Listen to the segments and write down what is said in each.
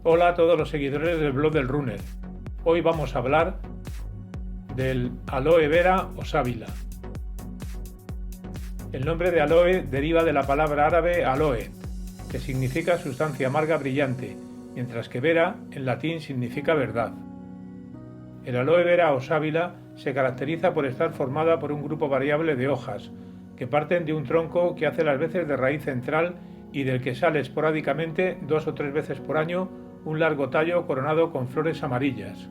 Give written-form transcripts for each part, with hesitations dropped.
Hola a todos los seguidores del blog del Runner. Hoy vamos a hablar del aloe vera o sábila. El nombre de aloe deriva de la palabra árabe aloe, que significa sustancia amarga brillante, mientras que vera en latín significa verdad. El aloe vera o sábila se caracteriza por estar formada por un grupo variable de hojas, que parten de un tronco que hace las veces de raíz central y del que sale esporádicamente 2 o 3 veces por año un largo tallo coronado con flores amarillas.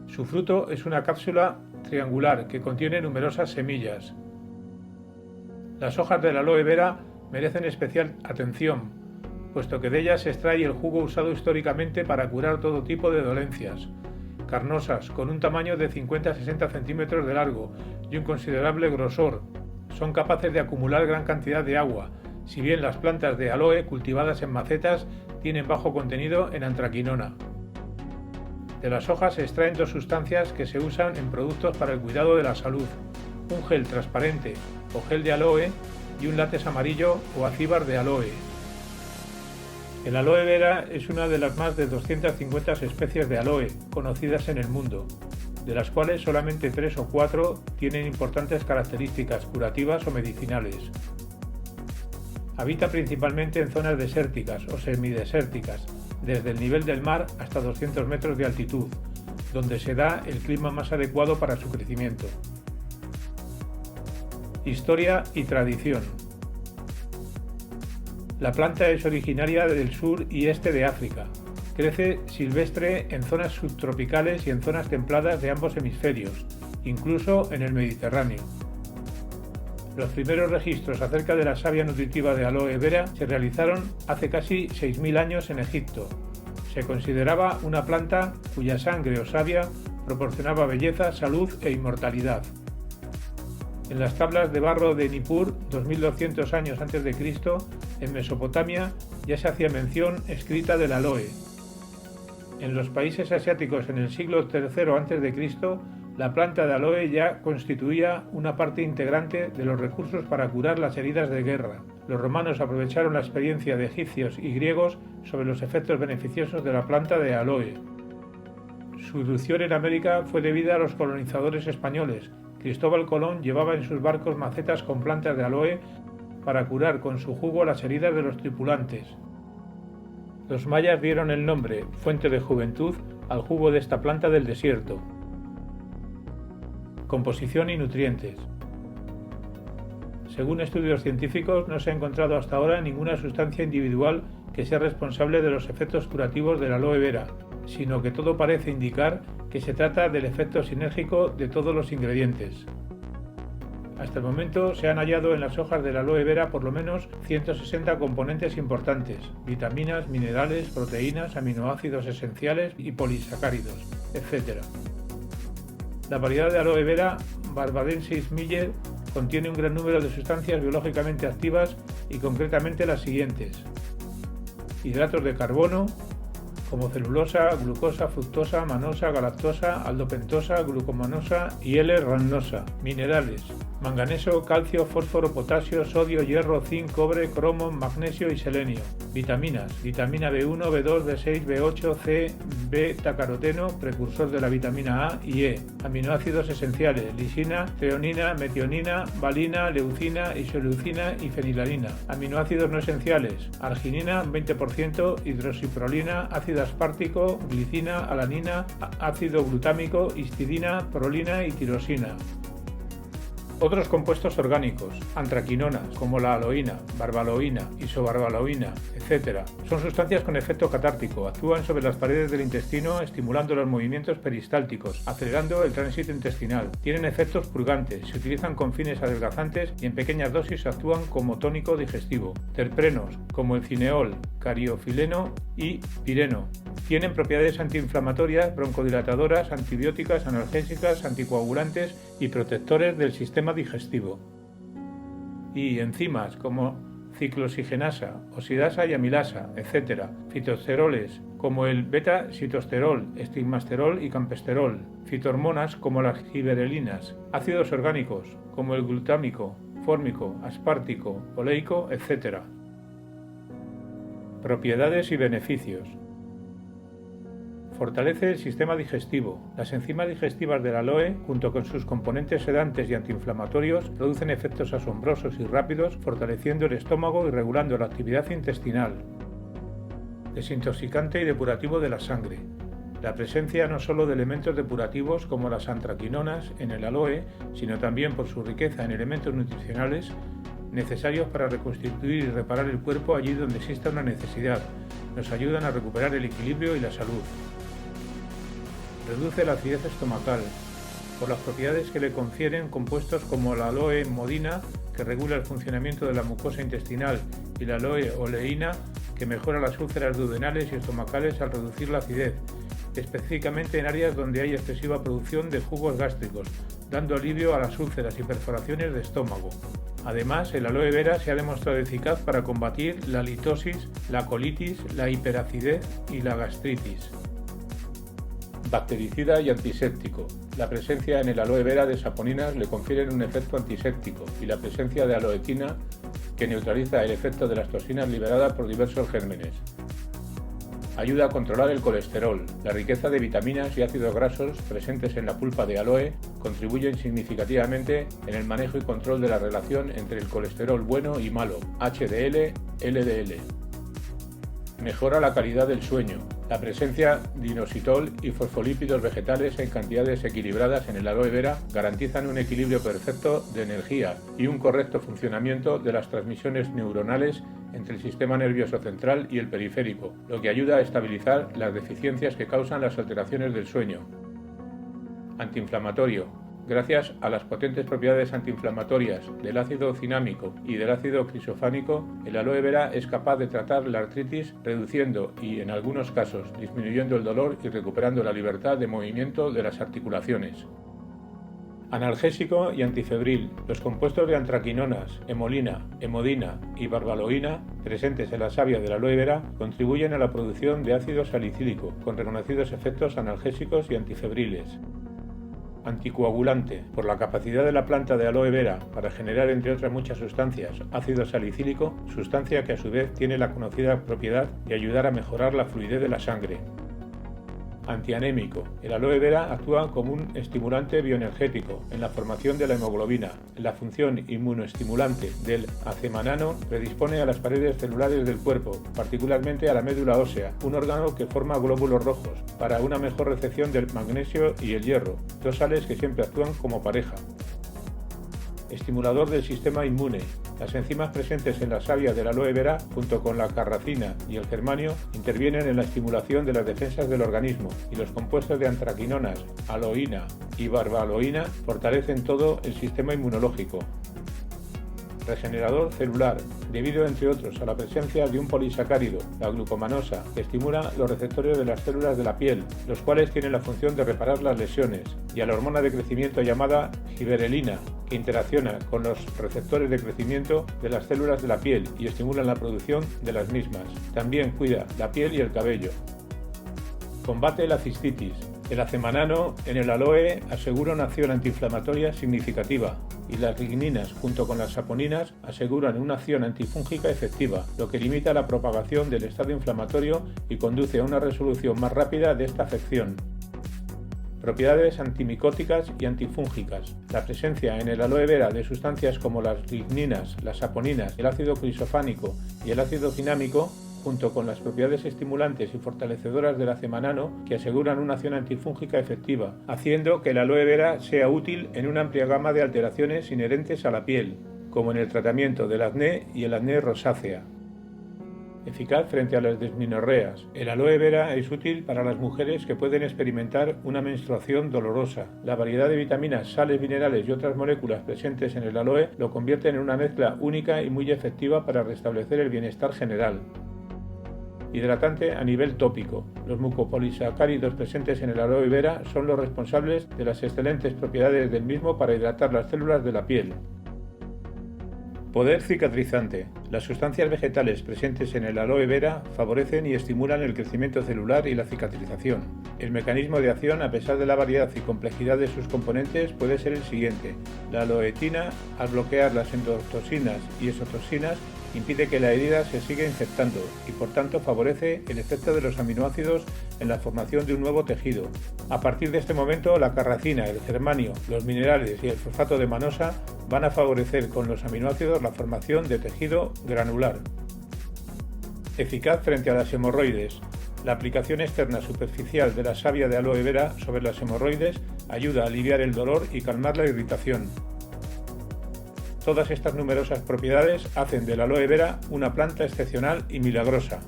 Su fruto es una cápsula triangular que contiene numerosas semillas. Las hojas del aloe vera merecen especial atención, puesto que de ellas se extrae el jugo usado históricamente para curar todo tipo de dolencias. Carnosas, con un tamaño de 50 a 60 centímetros de largo y un considerable grosor, son capaces de acumular gran cantidad de agua, si bien las plantas de aloe cultivadas en macetas tienen bajo contenido en antraquinona. De las hojas se extraen dos sustancias que se usan en productos para el cuidado de la salud: un gel transparente o gel de aloe y un látex amarillo o acíbar de aloe. El aloe vera es una de las más de 250 especies de aloe conocidas en el mundo, de las cuales solamente 3 o 4 tienen importantes características curativas o medicinales. Habita principalmente en zonas desérticas o semidesérticas, desde el nivel del mar hasta 200 metros de altitud, donde se da el clima más adecuado para su crecimiento. Historia y tradición. La planta es originaria del sur y este de África. Crece silvestre en zonas subtropicales y en zonas templadas de ambos hemisferios, incluso en el Mediterráneo. Los primeros registros acerca de la savia nutritiva de aloe vera se realizaron hace casi 6.000 años en Egipto. Se consideraba una planta cuya sangre o savia proporcionaba belleza, salud e inmortalidad. En las tablas de barro de Nippur, 2200 años antes de Cristo, en Mesopotamia, ya se hacía mención escrita del aloe. En los países asiáticos en el siglo III a.C., la planta de aloe ya constituía una parte integrante de los recursos para curar las heridas de guerra. Los romanos aprovecharon la experiencia de egipcios y griegos sobre los efectos beneficiosos de la planta de aloe. Su irrupción en América fue debida a los colonizadores españoles. Cristóbal Colón llevaba en sus barcos macetas con plantas de aloe para curar con su jugo las heridas de los tripulantes. Los mayas dieron el nombre, fuente de juventud, al jugo de esta planta del desierto. Composición y nutrientes. Según estudios científicos, no se ha encontrado hasta ahora ninguna sustancia individual que sea responsable de los efectos curativos del aloe vera, sino que todo parece indicar que se trata del efecto sinérgico de todos los ingredientes. Hasta el momento se han hallado en las hojas del aloe vera por lo menos 160 componentes importantes: vitaminas, minerales, proteínas, aminoácidos esenciales y polisacáridos, etc. La variedad de aloe vera barbadensis Miller contiene un gran número de sustancias biológicamente activas y concretamente las siguientes: hidratos de carbono, como celulosa, glucosa, fructosa, manosa, galactosa, aldopentosa, glucomanosa y L-rannosa. Minerales: manganeso, calcio, fósforo, potasio, sodio, hierro, zinc, cobre, cromo, magnesio y selenio. Vitaminas: vitamina B1, B2, B6, B8, C, beta-caroteno, precursor de la vitamina A y E. Aminoácidos esenciales: lisina, treonina, metionina, valina, leucina, isoleucina y fenilalanina. Aminoácidos no esenciales: arginina, 20%, hidroxiprolina, ácido aspartico, glicina, alanina, ácido glutámico, histidina, prolina y tirosina. Otros compuestos orgánicos: antraquinonas, como la aloína, barbaloína, isobarbaloína, etc. Son sustancias con efecto catártico, actúan sobre las paredes del intestino estimulando los movimientos peristálticos, acelerando el tránsito intestinal. Tienen efectos purgantes, se utilizan con fines adelgazantes y en pequeñas dosis actúan como tónico digestivo. Terprenos, como el cineol, cariofileno y pireno. Tienen propiedades antiinflamatorias, broncodilatadoras, antibióticas, analgésicas, anticoagulantes y protectores del sistema digestivo. Y enzimas como ciclooxigenasa, oxidasa y amilasa, etc. Fitosteroles como el beta-sitosterol, estigmasterol y campesterol. Fitohormonas como las giberelinas. Ácidos orgánicos como el glutámico, fórmico, aspartico, oleico, etc. Propiedades y beneficios. Fortalece el sistema digestivo. Las enzimas digestivas del aloe, junto con sus componentes sedantes y antiinflamatorios, producen efectos asombrosos y rápidos, fortaleciendo el estómago y regulando la actividad intestinal. Desintoxicante y depurativo de la sangre. La presencia no solo de elementos depurativos como las antraquinonas en el aloe, sino también por su riqueza en elementos nutricionales necesarios para reconstituir y reparar el cuerpo allí donde exista una necesidad, nos ayudan a recuperar el equilibrio y la salud. Reduce la acidez estomacal, por las propiedades que le confieren compuestos como la aloe modina, que regula el funcionamiento de la mucosa intestinal, y la aloe oleína, que mejora las úlceras duodenales y estomacales al reducir la acidez, específicamente en áreas donde hay excesiva producción de jugos gástricos, dando alivio a las úlceras y perforaciones de estómago. Además, el aloe vera se ha demostrado eficaz para combatir la litosis, la colitis, la hiperacidez y la gastritis. Bactericida y antiséptico. La presencia en el aloe vera de saponinas le confieren un efecto antiséptico y la presencia de aloetina que neutraliza el efecto de las toxinas liberadas por diversos gérmenes. Ayuda a controlar el colesterol. La riqueza de vitaminas y ácidos grasos presentes en la pulpa de aloe contribuyen significativamente en el manejo y control de la relación entre el colesterol bueno y malo, HDL, LDL. Mejora la calidad del sueño. La presencia de inositol y fosfolípidos vegetales en cantidades equilibradas en el aloe vera garantizan un equilibrio perfecto de energía y un correcto funcionamiento de las transmisiones neuronales entre el sistema nervioso central y el periférico, lo que ayuda a estabilizar las deficiencias que causan las alteraciones del sueño. Antiinflamatorio. Gracias a las potentes propiedades antiinflamatorias del ácido cinámico y del ácido crisofánico, el aloe vera es capaz de tratar la artritis, reduciendo y, en algunos casos, disminuyendo el dolor y recuperando la libertad de movimiento de las articulaciones. Analgésico y antifebril. Los compuestos de antraquinonas, hemolina, hemodina y barbaloína presentes en la savia del aloe vera contribuyen a la producción de ácido salicílico, con reconocidos efectos analgésicos y antifebriles. Anticoagulante. Por la capacidad de la planta de aloe vera para generar, entre otras muchas sustancias, ácido salicílico, sustancia que a su vez tiene la conocida propiedad de ayudar a mejorar la fluidez de la sangre. Antianémico. El aloe vera actúa como un estimulante bioenergético en la formación de la hemoglobina. La función inmunoestimulante del azemanano predispone a las paredes celulares del cuerpo, particularmente a la médula ósea, un órgano que forma glóbulos rojos, para una mejor recepción del magnesio y el hierro, dos sales que siempre actúan como pareja. Estimulador del sistema inmune. Las enzimas presentes en la savia del aloe vera, junto con la carracina y el germanio, intervienen en la estimulación de las defensas del organismo, y los compuestos de antraquinonas, aloína y barbaloína fortalecen todo el sistema inmunológico. Regenerador celular, debido entre otros a la presencia de un polisacárido, la glucomanosa, que estimula los receptores de las células de la piel, los cuales tienen la función de reparar las lesiones, y a la hormona de crecimiento llamada giberelina, que interacciona con los receptores de crecimiento de las células de la piel y estimulan la producción de las mismas. También cuida la piel y el cabello. Combate la cistitis. El azemanano en el aloe asegura una acción antiinflamatoria significativa, y las ligninas junto con las saponinas aseguran una acción antifúngica efectiva, lo que limita la propagación del estado inflamatorio y conduce a una resolución más rápida de esta afección. Propiedades antimicóticas y antifúngicas. La presencia en el aloe vera de sustancias como las ligninas, las saponinas, el ácido crisofánico y el ácido cinámico, junto con las propiedades estimulantes y fortalecedoras del azemanano, que aseguran una acción antifúngica efectiva, haciendo que el aloe vera sea útil en una amplia gama de alteraciones inherentes a la piel, como en el tratamiento del acné y el acné rosácea. Eficaz frente a las desmenorreas. El aloe vera es útil para las mujeres que pueden experimentar una menstruación dolorosa. La variedad de vitaminas, sales minerales y otras moléculas presentes en el aloe lo convierten en una mezcla única y muy efectiva para restablecer el bienestar general. Hidratante a nivel tópico. Los mucopolisacáridos presentes en el aloe vera son los responsables de las excelentes propiedades del mismo para hidratar las células de la piel. Poder cicatrizante. Las sustancias vegetales presentes en el aloe vera favorecen y estimulan el crecimiento celular y la cicatrización. El mecanismo de acción, a pesar de la variedad y complejidad de sus componentes, puede ser el siguiente. La aloetina, al bloquear las endotoxinas y exotoxinas, impide que la herida se siga infectando y por tanto favorece el efecto de los aminoácidos en la formación de un nuevo tejido. A partir de este momento, la carracina, el germanio, los minerales y el fosfato de manosa van a favorecer con los aminoácidos la formación de tejido granular. Eficaz frente a las hemorroides. La aplicación externa superficial de la savia de aloe vera sobre las hemorroides ayuda a aliviar el dolor y calmar la irritación. Todas estas numerosas propiedades hacen del aloe vera una planta excepcional y milagrosa.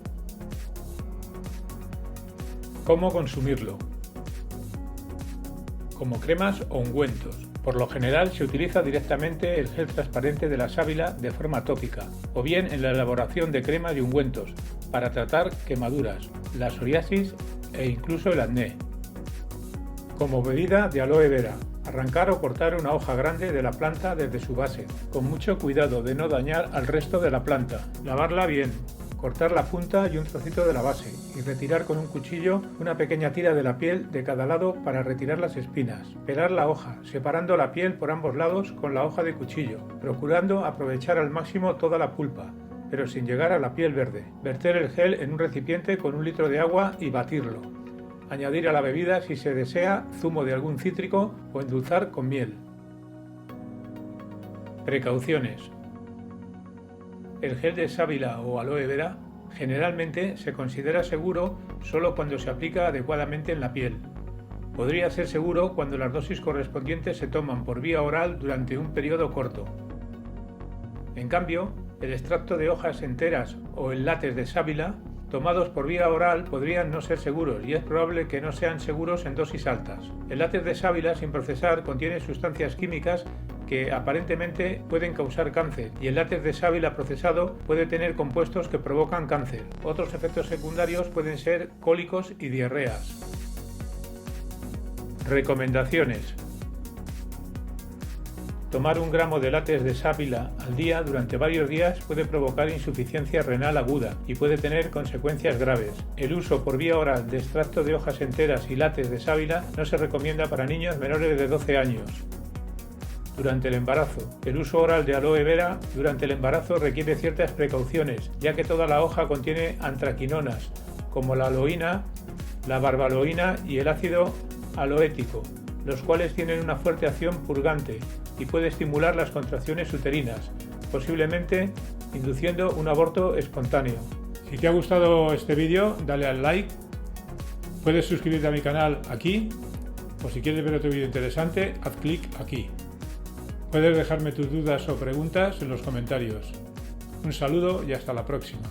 ¿Cómo consumirlo? Como cremas o ungüentos. Por lo general se utiliza directamente el gel transparente de la sábila de forma tópica, o bien en la elaboración de cremas y ungüentos para tratar quemaduras, la psoriasis e incluso el acné. Como bebida de aloe vera. Arrancar o cortar una hoja grande de la planta desde su base, con mucho cuidado de no dañar al resto de la planta. Lavarla bien, cortar la punta y un trocito de la base y retirar con un cuchillo una pequeña tira de la piel de cada lado para retirar las espinas. Pelar la hoja, separando la piel por ambos lados con la hoja de cuchillo, procurando aprovechar al máximo toda la pulpa, pero sin llegar a la piel verde. Verter el gel en un recipiente con 1 litro de agua y batirlo. Añadir a la bebida, si se desea, zumo de algún cítrico o endulzar con miel. Precauciones. El gel de sábila o aloe vera generalmente se considera seguro solo cuando se aplica adecuadamente en la piel. Podría ser seguro cuando las dosis correspondientes se toman por vía oral durante un periodo corto. En cambio, el extracto de hojas enteras o el látex de sábila tomados por vía oral podrían no ser seguros y es probable que no sean seguros en dosis altas. El látex de sábila sin procesar contiene sustancias químicas que aparentemente pueden causar cáncer y el látex de sábila procesado puede tener compuestos que provocan cáncer. Otros efectos secundarios pueden ser cólicos y diarreas. Recomendaciones. Tomar 1 gramo de látex de sábila al día durante varios días puede provocar insuficiencia renal aguda y puede tener consecuencias graves. El uso por vía oral de extracto de hojas enteras y látex de sábila no se recomienda para niños menores de 12 años. Durante el embarazo. El uso oral de aloe vera durante el embarazo requiere ciertas precauciones, ya que toda la hoja contiene antraquinonas, como la aloína, la barbaloína y el ácido aloético, los cuales tienen una fuerte acción purgante y puede estimular las contracciones uterinas, posiblemente induciendo un aborto espontáneo. Si te ha gustado este vídeo, dale al like, puedes suscribirte a mi canal aquí, o si quieres ver otro vídeo interesante, haz clic aquí. Puedes dejarme tus dudas o preguntas en los comentarios. Un saludo y hasta la próxima.